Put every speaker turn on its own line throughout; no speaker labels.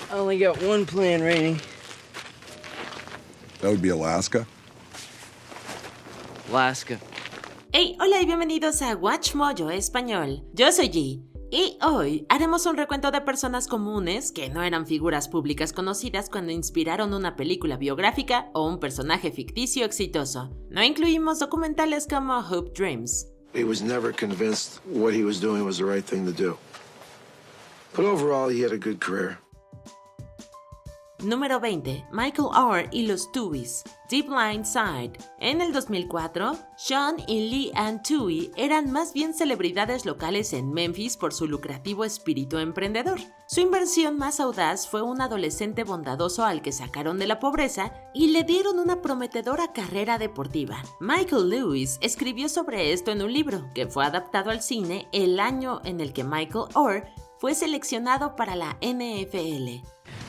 I only got one plan, Rainey.
That would be Alaska.
Alaska.
Hey, hola y bienvenidos a Watch Mojo Español. Yo soy G. Y hoy haremos un recuento de personas comunes que no eran figuras públicas conocidas cuando inspiraron una película biográfica o un personaje ficticio exitoso. No incluimos documentales como Hoop Dreams.
He was never convinced what he was doing was the right thing to do. But overall, he had a good career.
Número 20. Michael Oher y los Tuohys. The Blind Side. En el 2004, Sean y Leigh Anne Tuohy eran más bien celebridades locales en Memphis por su lucrativo espíritu emprendedor. Su inversión más audaz fue un adolescente bondadoso al que sacaron de la pobreza y le dieron una prometedora carrera deportiva. Michael Lewis escribió sobre esto en un libro que fue adaptado al cine el año en el que Michael Oher fue seleccionado para la NFL.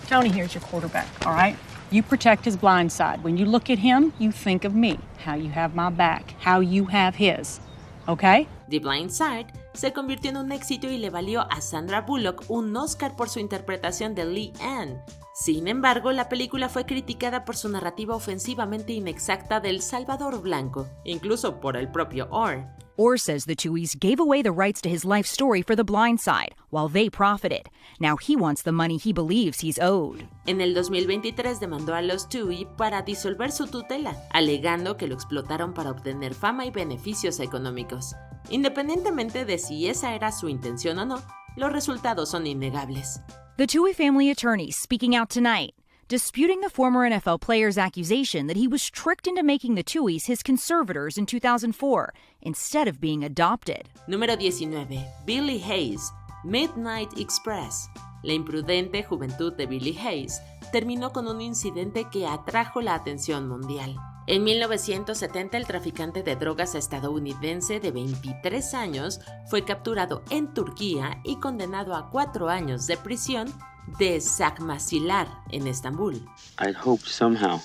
Tony here's your quarterback, all right? You protect his blind side. When you look at him, you think of me, how you have my back, how you have his, okay?
The Blind Side se convirtió en un éxito y le valió a Sandra Bullock un Oscar por su interpretación de Leigh Anne. Sin embargo, la película fue criticada por su narrativa ofensivamente inexacta del Salvador Blanco, incluso por el propio Oher.
Oher says the Tuohys gave away the rights to his life story for The Blind Side, while they profited. Now he wants the money he believes he's owed.
En el 2023 demandó a los Tuohy para disolver su tutela, alegando que lo explotaron para obtener fama y beneficios económicos. Independientemente de si esa era su intención o no, los resultados son innegables.
The Tuohy family attorney speaking out tonight, disputing the former NFL player's accusation that he was tricked into making the Tuohys his conservators in 2004, instead of being adopted.
Número 19. Billy Hayes, Midnight Express. La imprudente juventud de Billy Hayes terminó con un incidente que atrajo la atención mundial. En 1970, el traficante de drogas estadounidense de 23 años fue capturado en Turquía y condenado a 4 años de prisión de Sakmasilar en Estambul.
I'd hoped somehow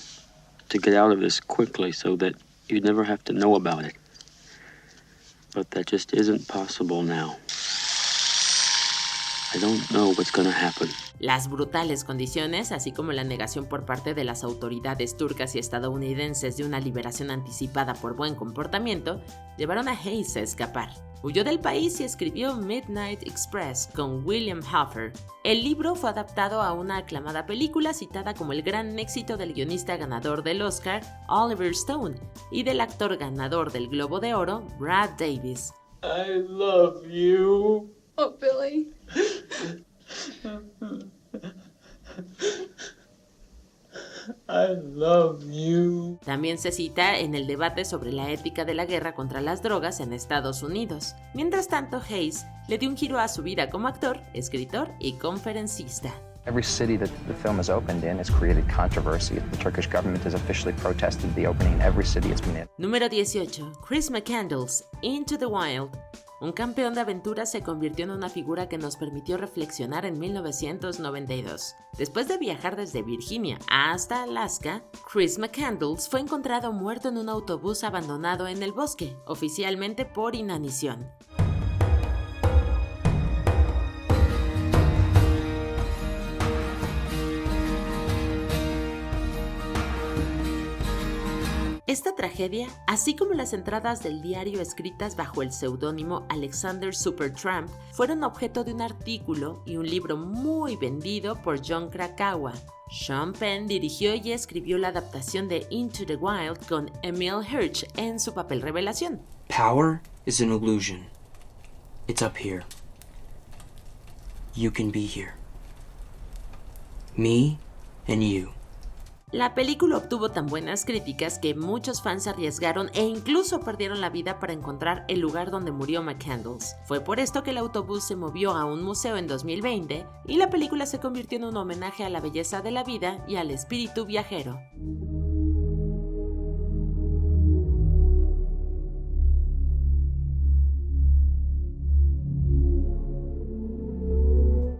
to get out of this quickly so that you'd never have to know about it. But that just isn't possible now. I don't know what's gonna happen.
Las brutales condiciones, así como la negación por parte de las autoridades turcas y estadounidenses de una liberación anticipada por buen comportamiento, llevaron a Hayes a escapar. Huyó del país y escribió Midnight Express con William Hoffer. El libro fue adaptado a una aclamada película citada como el gran éxito del guionista ganador del Oscar, Oliver Stone, y del actor ganador del Globo de Oro, Brad Davis.
I love you.
Oh, Billy.
I love you.
También se cita en el debate sobre la ética de la guerra contra las drogas en Estados Unidos. Mientras tanto, Hayes le dio un giro a su vida como actor, escritor y conferencista.
Every city that the film is opened in has created controversy. The Turkish government has officially protested the opening in every city it's been in.
Número 18. Chris McCandless, Into the Wild. Un campeón de aventuras se convirtió en una figura que nos permitió reflexionar en 1992. Después de viajar desde Virginia hasta Alaska, Chris McCandless fue encontrado muerto en un autobús abandonado en el bosque, oficialmente por inanición. Esta tragedia, así como las entradas del diario escritas bajo el seudónimo Alexander Supertramp, fueron objeto de un artículo y un libro muy vendido por Jon Krakauer. Sean Penn dirigió y escribió la adaptación de Into the Wild con Emile Hirsch en su papel revelación.
Power is an illusion. It's up here. You can be here. Me and you.
La película obtuvo tan buenas críticas que muchos fans se arriesgaron e incluso perdieron la vida para encontrar el lugar donde murió McCandless. Fue por esto que el autobús se movió a un museo en 2020 y la película se convirtió en un homenaje a la belleza de la vida y al espíritu viajero.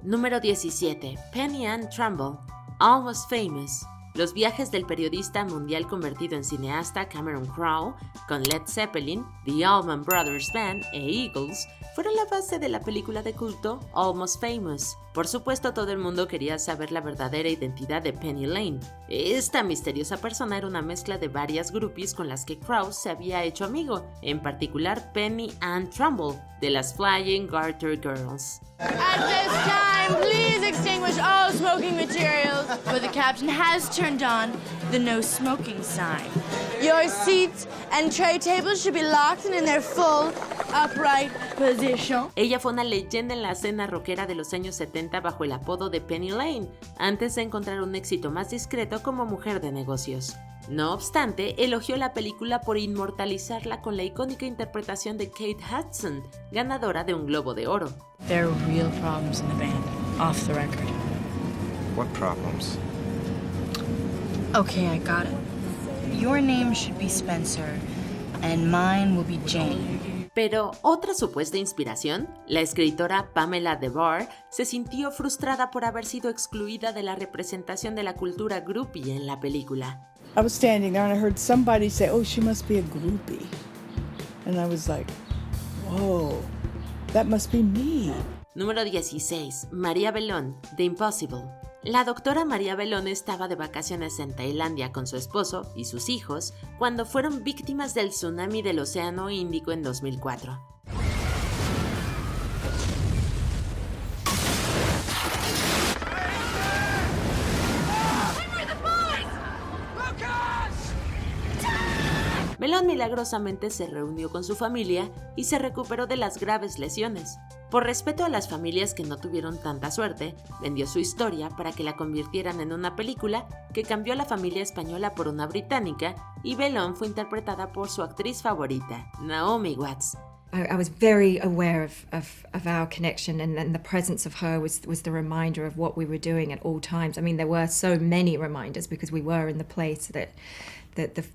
Número 17. Penny Ann Tramble, Almost Famous. Los viajes del periodista mundial convertido en cineasta Cameron Crowe, con Led Zeppelin, The Allman Brothers Band e Eagles, fueron la base de la película de culto Almost Famous. Por supuesto, todo el mundo quería saber la verdadera identidad de Penny Lane. Esta misteriosa persona era una mezcla de varias groupies con las que Krause se había hecho amigo, en particular Penny Ann Trumbull, de las Flying Garter Girls.
At this time, please extinguish all smoking materials, for the captain has turned on the no smoking sign. Your seats and tray tables should be locked and in their full upright position.
Ella fue una leyenda en la escena rockera de los años 70 bajo el apodo de Penny Lane, antes de encontrar un éxito más discreto como mujer de negocios. No obstante, elogió la película por inmortalizarla con la icónica interpretación de Kate Hudson, ganadora de un Globo de Oro.
There are real problems in the band, off the record.
What problems?
Okay, I got it. Your name should be Spencer, and mine will be Jane.
Pero otra supuesta inspiración, la escritora Pamela DeBoer, se sintió frustrada por haber sido excluida de la representación de la cultura groupie en la película.
I was standing there and I heard somebody say, "Oh, she must be a groupie." And I was like, whoa, that must be me.
Número 16. María Belón, The Impossible. La doctora María Belón estaba de vacaciones en Tailandia con su esposo y sus hijos cuando fueron víctimas del tsunami del Océano Índico en 2004. Belón milagrosamente se reunió con su familia y se recuperó de las graves lesiones. Por respeto a las familias que no tuvieron tanta suerte, vendió su historia para que la convirtieran en una película que cambió a la familia española por una británica, y Belón fue interpretada por su actriz favorita, Naomi Watts.
I was very aware of our connection, and the presence of her was the reminder of what we were doing at all times. I mean, there were so many reminders because we were in the place that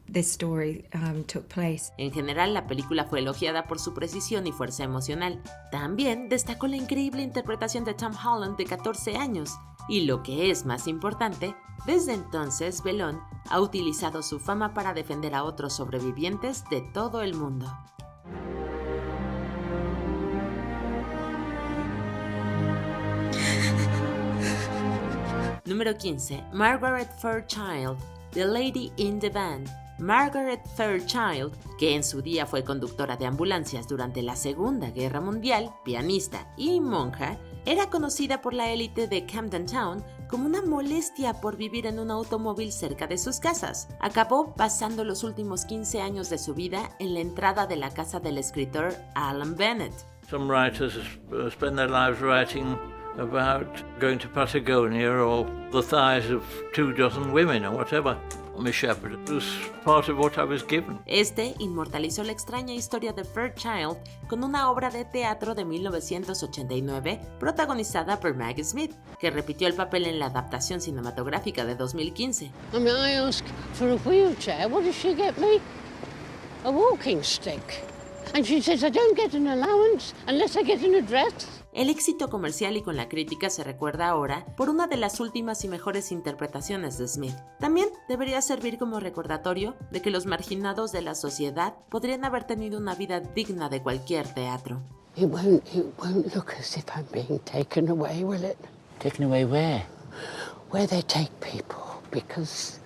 this story took place.
En general, la película fue elogiada por su precisión y fuerza emocional. También destacó la increíble interpretación de Tom Holland, de 14 años. Y lo que es más importante, desde entonces Belón ha utilizado su fama para defender a otros sobrevivientes de todo el mundo. Número 15. Margaret Fairchild, The Lady in the Van. Margaret Fairchild, que en su día fue conductora de ambulancias durante la Segunda Guerra Mundial, pianista y monja, era conocida por la élite de Camden Town como una molestia por vivir en un automóvil cerca de sus casas. Acabó pasando los últimos 15 años de su vida en la entrada de la casa del escritor Alan Bennett.
Some writers spend their lives writing about going to Patagonia or the thighs of 24 women or whatever. Miss Shepherd, it was part of what I was given.
Este inmortalizó la extraña historia de Fairchild con una obra de teatro de 1989 protagonizada por Maggie Smith, que repitió el papel en la adaptación cinematográfica de 2015.
I mean, I asked for a wheelchair. What does she get me? A walking stick. And she says I don't get an allowance unless I get an address.
El éxito comercial y con la crítica se recuerda ahora por una de las últimas y mejores interpretaciones de Smith. También debería servir como recordatorio de que los marginados de la sociedad podrían haber tenido una vida digna de cualquier teatro.
It won't look as if I'm being taken away, will it?
Taken away where?
Where they take people, because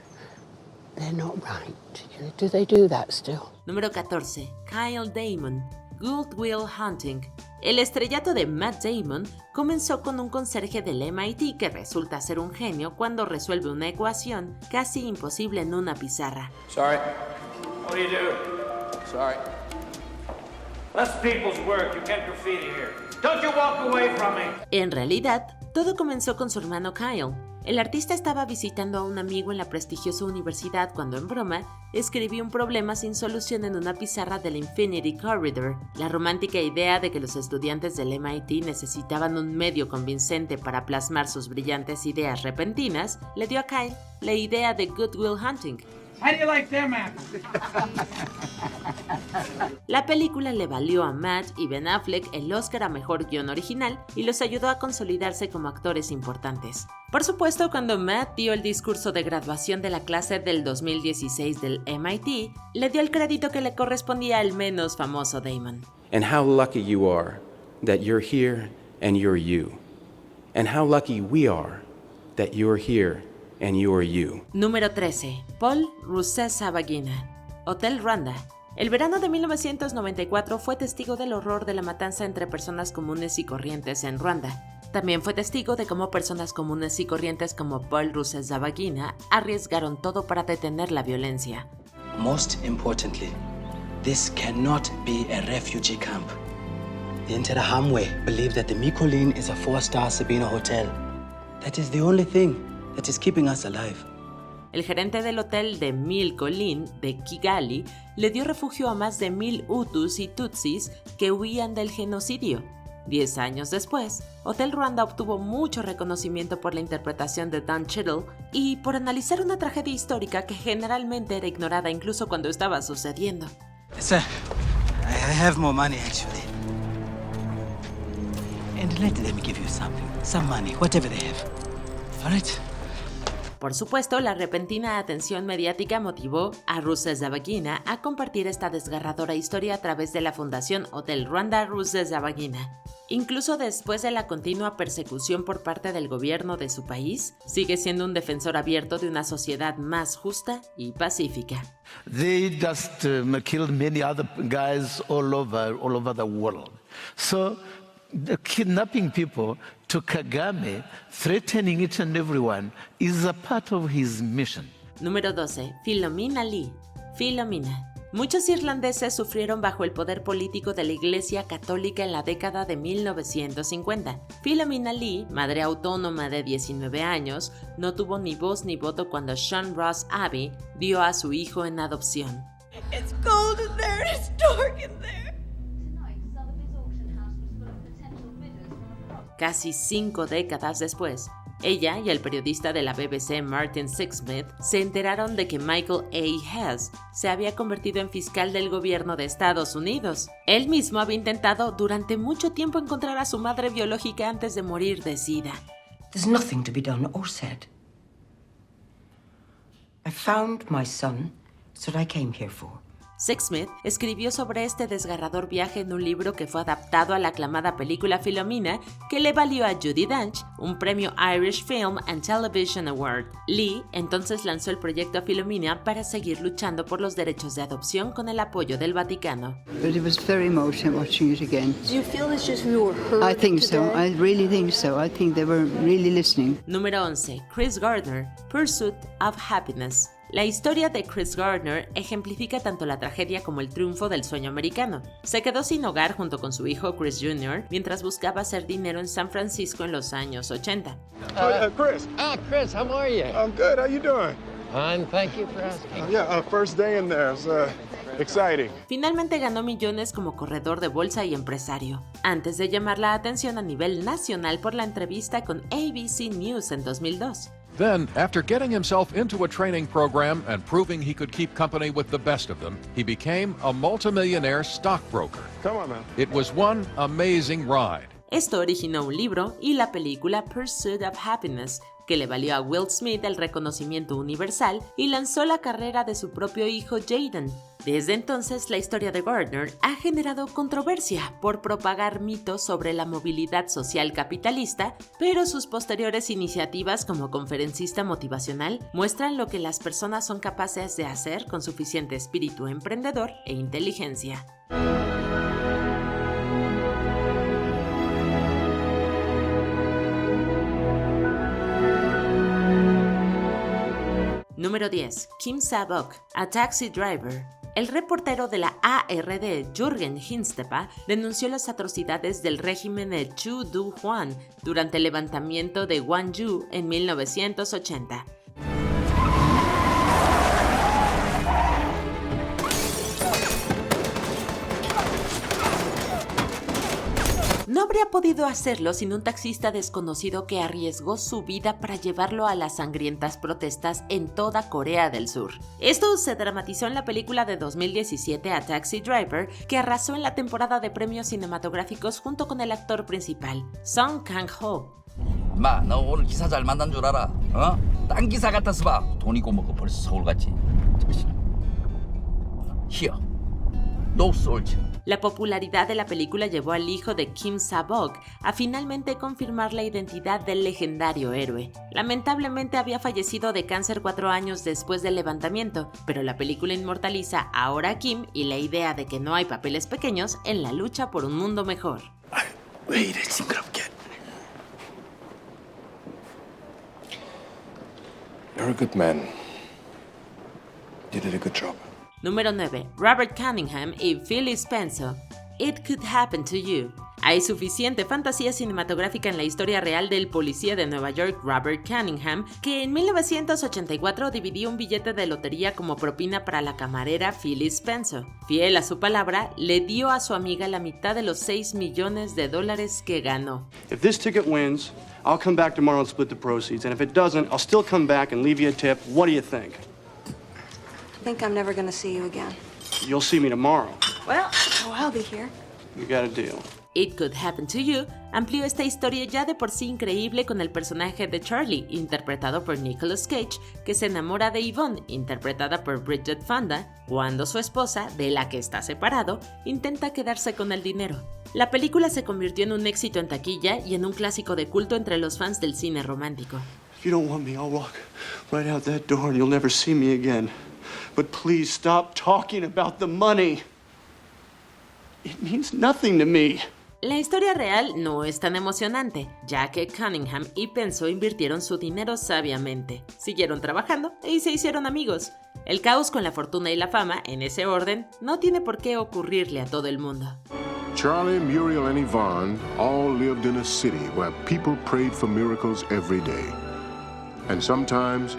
they're not right. You know, do they do that still?
Número 14. Kyle Damon, Good Will Hunting. El estrellato de Matt Damon comenzó con un conserje del MIT que resulta ser un genio cuando resuelve una ecuación casi imposible en una pizarra.
Sorry. What do you do? Sorry. That's people's work. You can't graffiti here. Don't you walk away from me.
En realidad, todo comenzó con su hermano Kyle. El artista estaba visitando a un amigo en la prestigiosa universidad cuando, en broma, escribió un problema sin solución en una pizarra del Infinity Corridor. La romántica idea de que los estudiantes del MIT necesitaban un medio convincente para plasmar sus brillantes ideas repentinas le dio a Kyle la idea de Good Will Hunting.
How do you like them apples?
La película le valió a Matt y Ben Affleck el Oscar a Mejor Guión Original y los ayudó a consolidarse como actores importantes. Por supuesto, cuando Matt dio el discurso de graduación de la clase del 2016 del MIT, le dio el crédito que le correspondía al menos famoso Damon.
And how lucky you are that you're here and you're you. And how lucky we are that you're here and you're you.
Número 13. Paul Rusesabagina. Hotel Rwanda. El verano de 1994 fue testigo del horror de la matanza entre personas comunes y corrientes en Ruanda. También fue testigo de cómo personas comunes y corrientes como Paul Rusesabagina arriesgaron todo para detener la violencia.
Most importantly, this cannot be a refugee camp. The Interahamwe believe that the Mikoline is a 4-star Sabina hotel. That is the only thing that is keeping us alive.
El gerente del hotel de Milcolin de Kigali le dio refugio a más de 1,000 Hutus y Tutsis que huían del genocidio. 10 años después, Hotel Rwanda obtuvo mucho reconocimiento por la interpretación de Don Cheadle y por analizar una tragedia histórica que generalmente era ignorada incluso cuando estaba sucediendo.
Sir, I have more money actually. And let them give you something, some money, whatever they have. All right?
Por supuesto, la repentina atención mediática motivó a Rusesabagina a compartir esta desgarradora historia a través de la Fundación Hotel Rwanda Rusesabagina. Incluso después de la continua persecución por parte del gobierno de su país, sigue siendo un defensor abierto de una sociedad más justa y pacífica.
They just killed many other guys all over the world. So, kidnapping people to Kagame, threatening each and everyone, is a part of his mission.
Número 12. Philomena Lee. Philomena. Muchos irlandeses sufrieron bajo el poder político de la Iglesia Católica en la década de 1950. Philomena Lee, madre autónoma de 19 años, no tuvo ni voz ni voto cuando Sean Ross Abbey dio a su hijo en adopción.
It's cold in there and it's dark in there.
Casi 5 décadas después, ella y el periodista de la BBC Martin Sixsmith se enteraron de que Michael A. Hess se había convertido en fiscal del gobierno de Estados Unidos. Él mismo había intentado durante mucho tiempo encontrar a su madre biológica antes de morir de SIDA.
There's nothing to be done or said. I found my son. That's what I came here for.
Sixsmith escribió sobre este desgarrador viaje en un libro que fue adaptado a la aclamada película Philomena, que le valió a Judi Dench un premio Irish Film and Television Award. Lee entonces lanzó el proyecto Philomena para seguir luchando por los derechos de adopción con el apoyo del Vaticano.
But it was very emotional watching it again.
Do you feel it's just you were heard
I think
today?
so. I really think so. I think they were really listening.
Número 11. Chris Gardner, Pursuit of Happiness. La historia de Chris Gardner ejemplifica tanto la tragedia como el triunfo del sueño americano. Se quedó sin hogar junto con su hijo Chris Jr. mientras buscaba hacer dinero en San Francisco en los años 80.
Chris.
Chris, how are you?
I'm good. How you doing?
Fine, thank you for asking.
First day in there. It's exciting.
Finalmente ganó millones como corredor de bolsa y empresario, antes de llamar la atención a nivel nacional por la entrevista con ABC News en 2002.
Then, after getting himself into a training program and proving he could keep company with the best of them, he became a multimillionaire stockbroker.
Come on, man.
It was one amazing ride.
Esto originó un libro y la película Pursuit of Happiness, que le valió a Will Smith el reconocimiento universal y lanzó la carrera de su propio hijo Jaden. Desde entonces, la historia de Gardner ha generado controversia por propagar mitos sobre la movilidad social capitalista, pero sus posteriores iniciativas como conferencista motivacional muestran lo que las personas son capaces de hacer con suficiente espíritu emprendedor e inteligencia. Número 10. Kim Sa-bok, A Taxi Driver. El reportero de la ARD, Jürgen Hinstepa, denunció las atrocidades del régimen de Chu Du-hwan durante el levantamiento de Gwangju en 1980. No habría podido hacerlo sin un taxista desconocido que arriesgó su vida para llevarlo a las sangrientas protestas en toda Corea del Sur. Esto se dramatizó en la película de 2017 A Taxi Driver, que arrasó en la temporada de premios cinematográficos junto con el actor principal, Song Kang-ho.
마, 너 오늘 기사 잘 만난 줄 알아? 어? 딴 기사 같았어 봐. 돈 있고 먹고 벌써 서울 갔지. Here, no soldier.
La popularidad de la película llevó al hijo de Kim Sa-bok a finalmente confirmar la identidad del legendario héroe. Lamentablemente había fallecido de cáncer 4 años después del levantamiento, pero la película inmortaliza ahora a Kim y la idea de que no hay papeles pequeños en la lucha por un mundo mejor.
You're a good man. You did a good job.
Número 9. Robert Cunningham y Philly Spencer. It Could Happen to You. Hay suficiente fantasía cinematográfica en la historia real del policía de Nueva York Robert Cunningham, que en 1984 dividió un billete de lotería como propina para la camarera Philly Spencer. Fiel a su palabra, le dio a su amiga la mitad de los $6 millones que ganó.
If this ticket wins, I'll come back tomorrow and split the proceeds. And if it doesn't, I'll still come back and leave you a tip. What do you think?
I think I'm never gonna see you again.
You'll see me tomorrow.
Well, I'll be here.
You got a deal.
It Could Happen to You amplió esta historia ya de por sí increíble con el personaje de Charlie, interpretado por Nicolas Cage, que se enamora de Yvonne, interpretada por Bridget Fonda, cuando su esposa, de la que está separado, intenta quedarse con el dinero. La película se convirtió en un éxito en taquilla y en un clásico de culto entre los fans del cine romántico.
If you don't want me, I'll walk right out that door and you'll never see me again. But please stop talking about the money. It means nothing to me.
La historia real no es tan emocionante, ya que Cunningham y Penso invirtieron su dinero sabiamente, siguieron trabajando y se hicieron amigos. El caos con la fortuna y la fama, en ese orden, no tiene por qué ocurrirle a todo el mundo.
Charlie, Muriel, and Yvonne all lived in a city where people prayed for miracles every day. And sometimes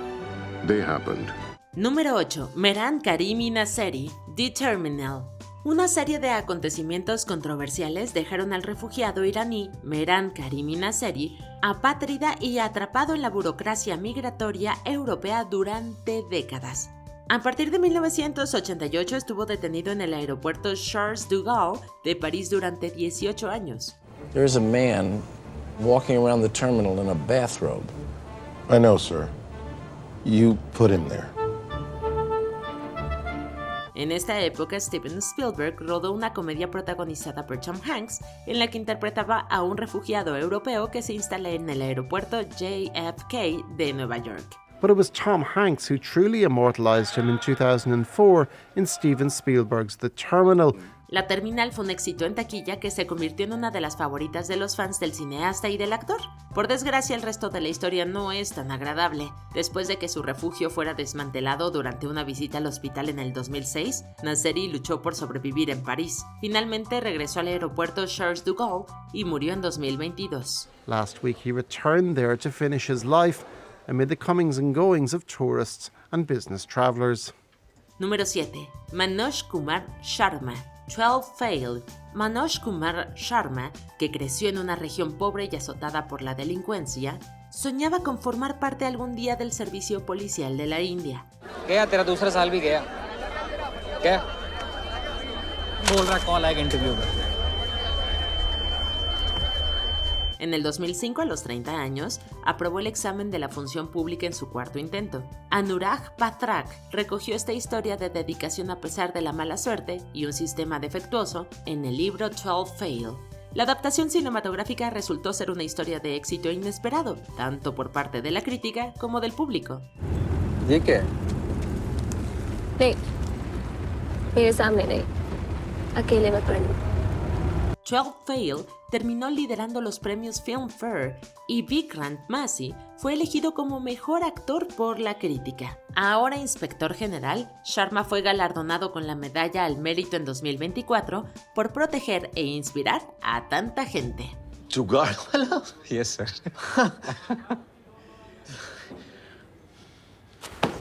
they happened.
Número 8. Mehran Karimi Nasseri, The Terminal. Una serie de acontecimientos controversiales dejaron al refugiado iraní Mehran Karimi Nasseri apátrida y atrapado en la burocracia migratoria europea durante décadas. A partir de 1988 estuvo detenido en el aeropuerto Charles de Gaulle de París durante 18 años.
There's a man walking around the terminal in a bathrobe.
I know, sir. You put him there.
En esta época, Steven Spielberg rodó una comedia protagonizada por Tom Hanks, en la que interpretaba a un refugiado europeo que se instala en el aeropuerto JFK de Nueva York.
But it was Tom Hanks who truly immortalized him in 2004 in Steven Spielberg's The Terminal.
La Terminal fue un éxito en taquilla que se convirtió en una de las favoritas de los fans del cineasta y del actor. Por desgracia, el resto de la historia no es tan agradable. Después de que su refugio fuera desmantelado durante una visita al hospital en el 2006, Nasseri luchó por sobrevivir en París. Finalmente regresó al aeropuerto Charles de Gaulle y murió en 2022.
Last week he returned there to finish his life amid the comings and goings of tourists and business travelers.
Número 7. Manoj Kumar Sharma, 12 Fail. Manoj Kumar Sharma, que creció en una región pobre y azotada por la delincuencia, soñaba con formar parte algún día del servicio policial de la India.
गया तेरा दूसरा साल भी गया क्या बोल रहा कॉल आएगा इंटरव्यू में.
En el 2005, a los 30 años, aprobó el examen de la función pública en su cuarto intento. Anurag Pathak recogió esta historia de dedicación a pesar de la mala suerte y un sistema defectuoso en el libro 12 Fail. La adaptación cinematográfica resultó ser una historia de éxito inesperado, tanto por parte de la crítica como del público.
ये क्या है?
नहीं, मेरे सामने नहीं, अकेले में पढ़नी.
12 Fail terminó liderando los premios Filmfare y Vikrant Massey fue elegido como mejor actor por la crítica. Ahora inspector general, Sharma fue galardonado con la Medalla al Mérito en 2024 por proteger e inspirar a tanta gente.
जुगाड़ वाला? Yes, sir.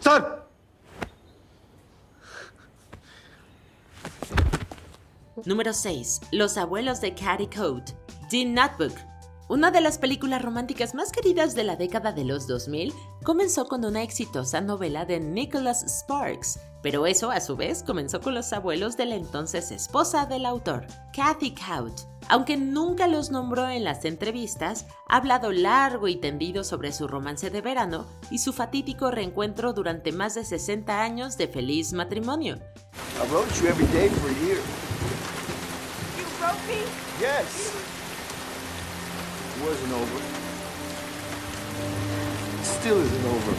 Sir!
Número 6. Los abuelos de Cady Coate, The Notebook. Una de las películas románticas más queridas de la década de los 2000 comenzó con una exitosa novela de Nicholas Sparks, pero eso a su vez comenzó con los abuelos de la entonces esposa del autor, Cady Coate. Aunque nunca los nombró en las entrevistas, ha hablado largo y tendido sobre su romance de verano y su fatídico reencuentro durante más de 60 años de feliz matrimonio.
I wrote you every day for a year.
me?
Yes. It wasn't over. It still isn't over.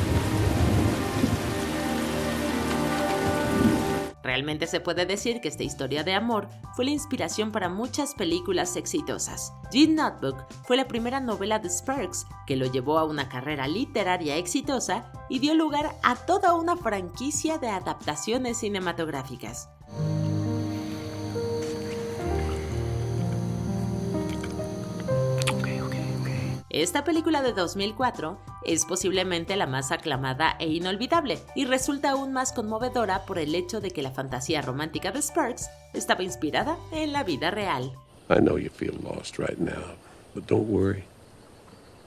Realmente se puede decir que esta historia de amor fue la inspiración para muchas películas exitosas. The Notebook fue la primera novela de Sparks, que lo llevó a una carrera literaria exitosa y dio lugar a toda una franquicia de adaptaciones cinematográficas. Esta película de 2004 es posiblemente la más aclamada e inolvidable, y resulta aún más conmovedora por el hecho de que la fantasía romántica de Sparks estaba inspirada en la vida real.
I know you feel lost right now, but don't worry.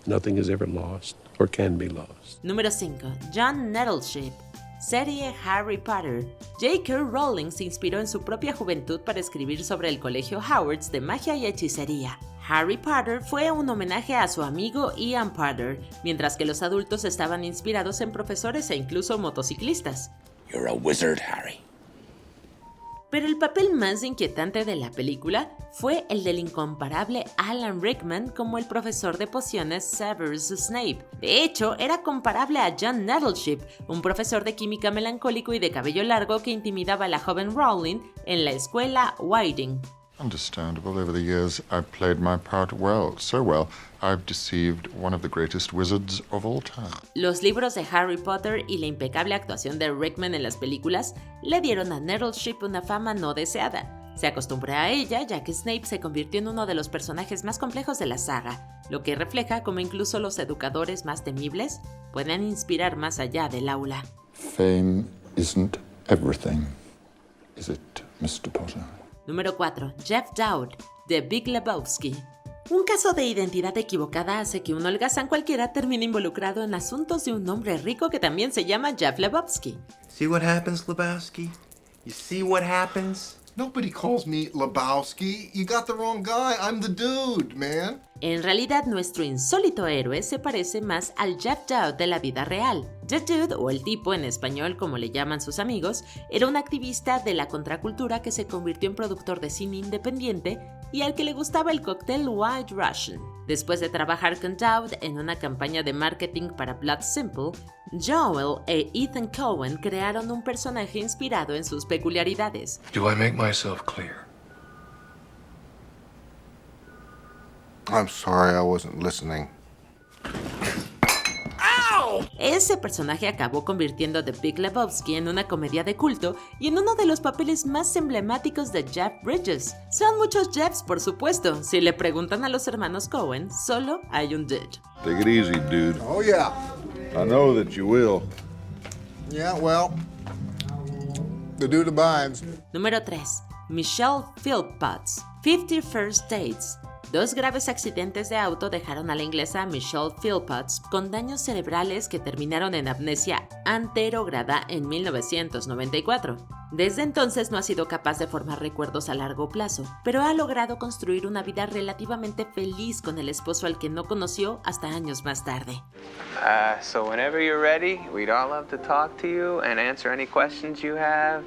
Nothing is ever lost or can be lost.
Número 5. John Nettleship. Serie Harry Potter. J.K. Rowling se inspiró en su propia juventud para escribir sobre el colegio Hogwarts de magia y hechicería. Harry Potter fue un homenaje a su amigo Ian Potter, mientras que los adultos estaban inspirados en profesores e incluso motociclistas.
You're a wizard, Harry.
Pero el papel más inquietante de la película fue el del incomparable Alan Rickman como el profesor de pociones Severus Snape. De hecho, era comparable a John Nettleship, un profesor de química melancólico y de cabello largo que intimidaba a la joven Rowling en la escuela Whiting.
Understandable. Over the years, I've played my part well, so well, I've deceived one of the greatest wizards of all time.
Los libros de Harry Potter y la impecable actuación de Rickman en las películas le dieron a Nettleship una fama no deseada. Se acostumbró a ella, ya que Snape se convirtió en uno de los personajes más complejos de la saga, lo que refleja cómo incluso los educadores más temibles pueden inspirar más allá del aula.
Fame isn't everything, is it, Mr. Potter?
Número 4. Jeff Dowd, The Big Lebowski. Un caso de identidad equivocada hace que un holgazán cualquiera termine involucrado en asuntos de un hombre rico que también se llama Jeff Lebowski.
See what happens, Lebowski? You see what happens? Nobody calls me Lebowski. You got the wrong guy. I'm the dude, man.
En realidad, nuestro insólito héroe se parece más al Jeff Dowd de la vida real. The Dude, o el tipo en español como le llaman sus amigos, era un activista de la contracultura que se convirtió en productor de cine independiente y al que le gustaba el cóctel White Russian. Después de trabajar con Dowd en una campaña de marketing para Blood Simple, Joel e Ethan Coen crearon un personaje inspirado en sus peculiaridades.
Do I make myself clear?
I'm sorry, I wasn't listening.
Ese personaje acabó convirtiendo a The Big Lebowski en una comedia de culto y en uno de los papeles más emblemáticos de Jeff Bridges. Son muchos Jeffs, por supuesto. Si le preguntan a los hermanos Coen, solo hay un dude.
Take it easy, dude.
Oh, yeah.
I know that you will.
Yeah, well, the dude abides.
Número 3. Michelle Philpotts, 50 First Dates. Dos graves accidentes de auto dejaron a la inglesa Michelle Philpotts con daños cerebrales que terminaron en amnesia anterograda en 1994. Desde entonces no ha sido capaz de formar recuerdos a largo plazo, pero ha logrado construir una vida relativamente feliz con el esposo al que no conoció hasta años más tarde.
So whenever you're ready, we'd all love to talk to you and answer any questions you have.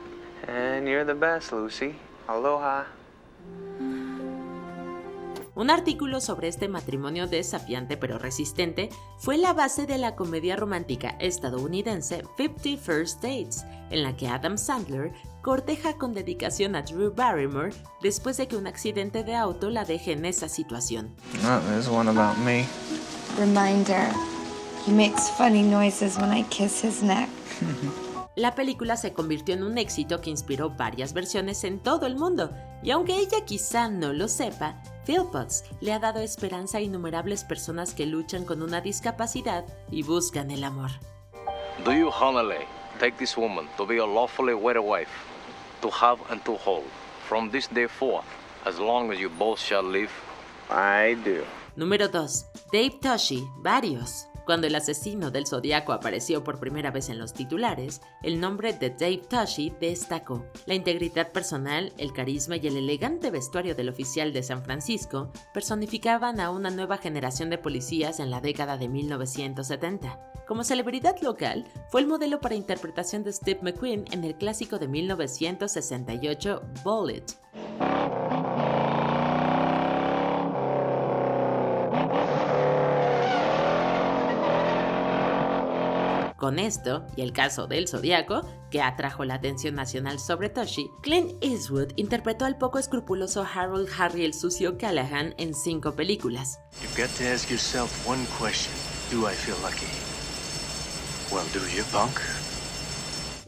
And you're the best, Lucy. Aloha.
Un artículo sobre este matrimonio desafiante pero resistente fue la base de la comedia romántica estadounidense 50 First Dates, en la que Adam Sandler corteja con dedicación a Drew Barrymore después de que un accidente de auto la deje en esa situación.
Oh, there's one about me.
Reminder, he makes funny noises when I kiss his neck.
La película se convirtió en un éxito que inspiró varias versiones en todo el mundo, y aunque ella quizá no lo sepa, Philpotts le ha dado esperanza a innumerables personas que luchan con una discapacidad y buscan el amor.
Do you honestly take this woman to be a lawfully wedded wife, to have and to hold, from this day forth, as long as you both shall live?
I do.
Número 2. Dave Toschi, varios. Cuando el asesino del Zodíaco apareció por primera vez en los titulares, el nombre de Dave Toschi destacó. La integridad personal, el carisma y el elegante vestuario del oficial de San Francisco personificaban a una nueva generación de policías en la década de 1970. Como celebridad local, fue el modelo para interpretación de Steve McQueen en el clásico de 1968 Bullitt. Con esto, y el caso del Zodiaco, que atrajo la atención nacional sobre Toshi, Clint Eastwood interpretó al poco escrupuloso Harold Harry el Sucio Callahan en 5 películas.
You've got to ask yourself one question. Do I feel lucky? Well, do you, punk?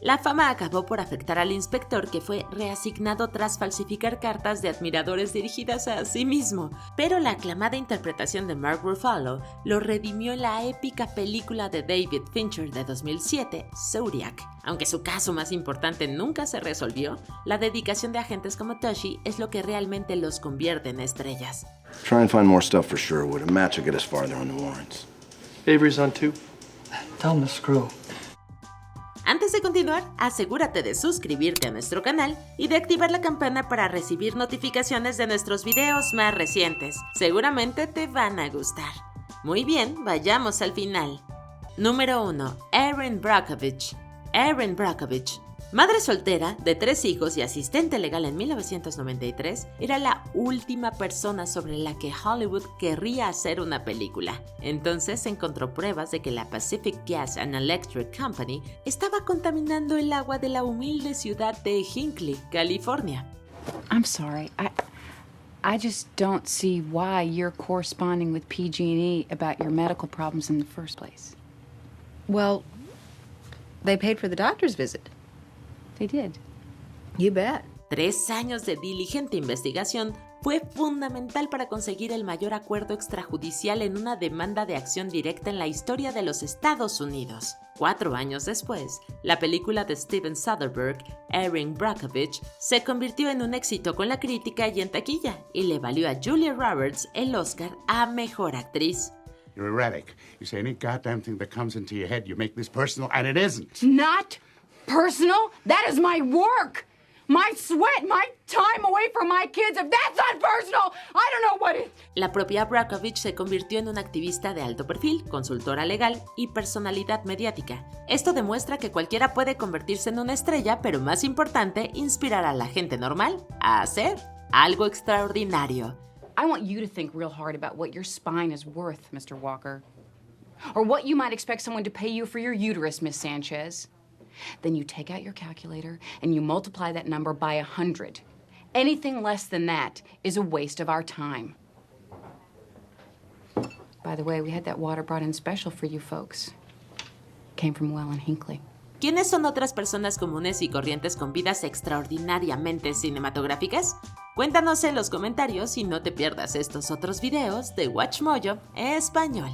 La fama acabó por afectar al inspector, que fue reasignado tras falsificar cartas de admiradores dirigidas a sí mismo, pero la aclamada interpretación de Mark Ruffalo lo redimió en la épica película de David Fincher de 2007, Zodiac. Aunque su caso más importante nunca se resolvió, la dedicación de agentes como Toshi es lo que realmente los convierte en estrellas.
Try and find more stuff for Sherwood. A match will get us farther on the warrants.
Avery's on too.
Tell him to screw.
Antes de continuar, asegúrate de suscribirte a nuestro canal y de activar la campana para recibir notificaciones de nuestros videos más recientes. Seguramente te van a gustar. Muy bien, vayamos al final. Número 1. Erin Brockovich. Erin Brockovich, madre soltera de 3 hijos y asistente legal en 1993, era la última persona sobre la que Hollywood querría hacer una película. Entonces encontró pruebas de que la Pacific Gas and Electric Company estaba contaminando el agua de la humilde ciudad de Hinckley, California.
I'm sorry, I just don't see why you're corresponding with PG&E about your medical problems in the first place.
Well, they paid for the doctor's visit.
They did.
You bet.
3 años de diligente investigación fue fundamental para conseguir el mayor acuerdo extrajudicial en una demanda de acción directa en la historia de los Estados Unidos. 4 años después, la película de Steven Soderbergh, Erin Brockovich, se convirtió en un éxito con la crítica y en taquilla, y le valió a Julia Roberts el Oscar a Mejor Actriz.
You're erratic. You say any goddamn thing that comes into your head, you make this personal, and it isn't.
Not personal? That is my work! My sweat, my time away from my kids. If that's not personal, I don't know what is.
La propia Brockovich se convirtió en una activista de alto perfil, consultora legal y personalidad mediática. Esto demuestra que cualquiera puede convertirse en una estrella, pero más importante, inspirar a la gente normal a hacer algo extraordinario.
I want you to think real hard about what your spine is worth, Mr. Walker. Or what you might expect someone to pay you for your uterus, Miss Sanchez. Then you take out your calculator and you multiply that number by 100. Anything less than that is a waste of our time. By the way, we had that water brought in special for you folks. Came from Well and Hinckley.
¿Quiénes son otras personas comunes y corrientes con vidas extraordinariamente cinematográficas? Cuéntanos en los comentarios y no te pierdas estos otros videos de WatchMojo Español.